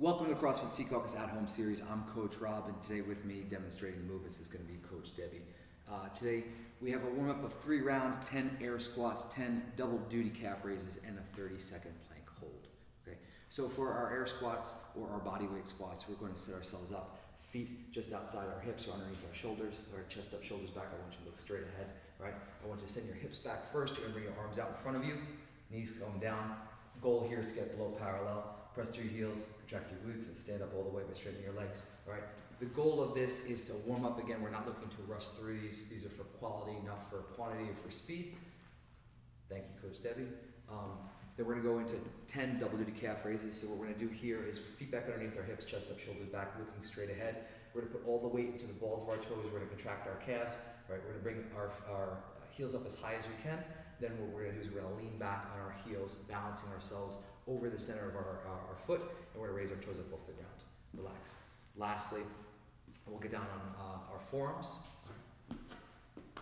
Welcome to the CrossFit Sea Caucus at Home series. I'm Coach Rob, and today with me demonstrating movements is going to be Coach Debbie. Today we have a warm-up of 3 rounds, 10 air squats, 10 double duty calf raises, and a 30-second plank hold. Okay. So for our air squats or our body weight squats, we're going to set ourselves up, feet just outside our hips or underneath our shoulders, or chest up, shoulders back. I want you to look straight ahead, right? I want you to send your hips back first. You're going to bring your arms out in front of you, knees going down. Goal here is to get below parallel. Press through your heels, retract your glutes, and stand up all the way by straightening your legs. All right. The goal of this is to warm up again. We're not looking to rush through these. These are for quality, not for quantity or for speed. Thank you, Coach Debbie. Then we're going to go into 10 double duty calf raises. So what we're going to do here is feet back underneath our hips, chest up, shoulders back, looking straight ahead. We're going to put all the weight into the balls of our toes. We're going to contract our calves. All right. We're going to bring our heels up as high as we can. Then what we're going to do is we're going to lean back on our heels, balancing ourselves over the center of our foot, and we're going to raise our toes up off the ground. Relax. Lastly, we'll get down on our forearms, and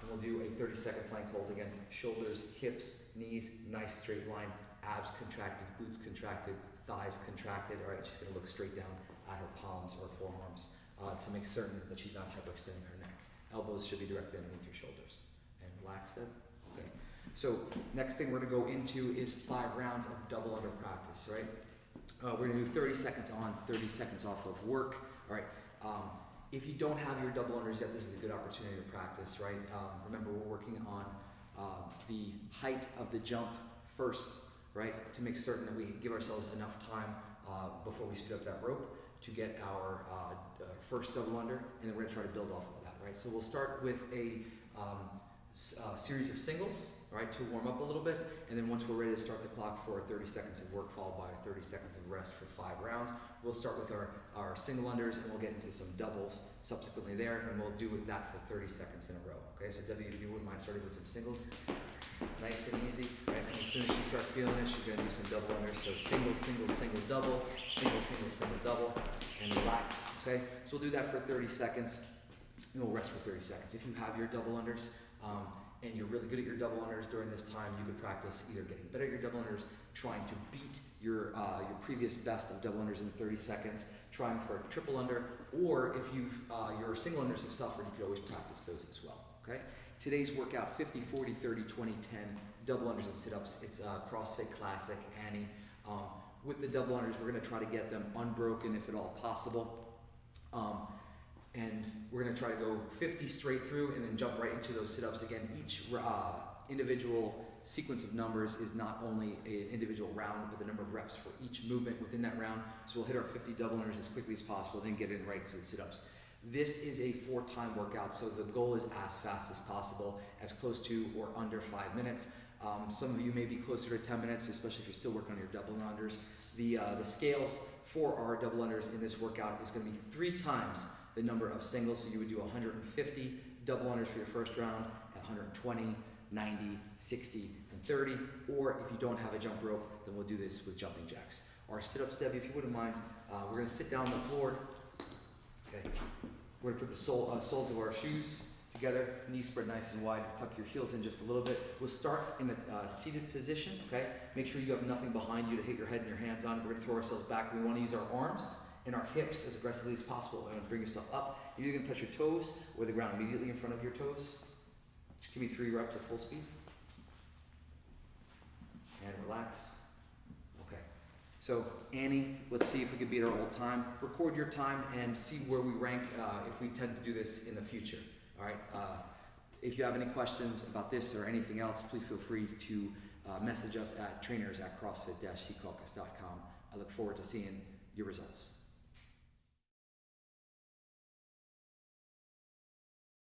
we'll do a 30-second plank hold again. Shoulders, hips, knees, nice straight line, abs contracted, glutes contracted, thighs contracted. All right, she's going to look straight down at her palms or forearms to make certain that she's not hyperextending her neck. Elbows should be directly underneath your shoulders. And relax them. Okay. So next thing we're going to go into is 5 rounds of double under practice, right? We're going to do 30 seconds on, 30 seconds off of work, all right? If you don't have your double unders yet, this is a good opportunity to practice, right? Remember, we're working on the height of the jump first, right? To make certain that we give ourselves enough time before we speed up that rope to get our first double under, and then we're going to try to build off of that, right? So we'll start with a series of singles, right, to warm up a little bit, and then once we're ready to start the clock for 30 seconds of work followed by 30 seconds of rest for 5 rounds, we'll start with our single unders, and we'll get into some doubles subsequently there, and we'll do that for 30 seconds in a row. Okay, so Debbie, if you wouldn't mind starting with some singles, nice and easy, right? And as soon as she starts feeling it, she's going to do some double unders. So single, single, single, double, single, single, single, double, and relax. Okay, so we'll do that for 30 seconds, and we'll rest for 30 seconds. If you have your double unders, and you're really good at your double unders during this time, you could practice either getting better at your double unders, trying to beat your previous best of double unders in 30 seconds, trying for a triple under, or if your single unders have suffered, you could always practice those as well. Okay. Today's workout: 50, 40, 30, 20, 10 double unders and sit-ups. It's a CrossFit Classic, Annie. With the double unders, we're going to try to get them unbroken if at all possible. And we're going to try to go 50 straight through and then jump right into those sit-ups again. Each individual sequence of numbers is not only an individual round, but the number of reps for each movement within that round. So we'll hit our 50 double unders as quickly as possible, then get in right into the sit-ups. This is a 4-time workout, so the goal is as fast as possible, as close to or under 5 minutes. Some of you may be closer to 10 minutes, especially if you're still working on your double unders. The scales for our double unders in this workout is going to be 3 times the number of singles. So you would do 150 double unders for your first round at 120, 90, 60, and 30. Or if you don't have a jump rope, then we'll do this with jumping jacks. Our sit-ups, Debbie, if you wouldn't mind, we're going to sit down on the floor. Okay. We're going to put the soles of our shoes together, knees spread nice and wide. Tuck your heels in just a little bit. We'll start in a seated position. Okay. Make sure you have nothing behind you to hit your head and your hands on. We're going to throw ourselves back. We want to use our arms and our hips as aggressively as possible. We're going to bring yourself up. You're either going to touch your toes or the ground immediately in front of your toes. Just give me 3 reps at full speed. And relax. Okay. So Annie, let's see if we can beat our old time. Record your time and see where we rank if we tend to do this in the future. All right. If you have any questions about this or anything else, please feel free to message us at trainers@crossfit-seacaucus.com. I look forward to seeing your results.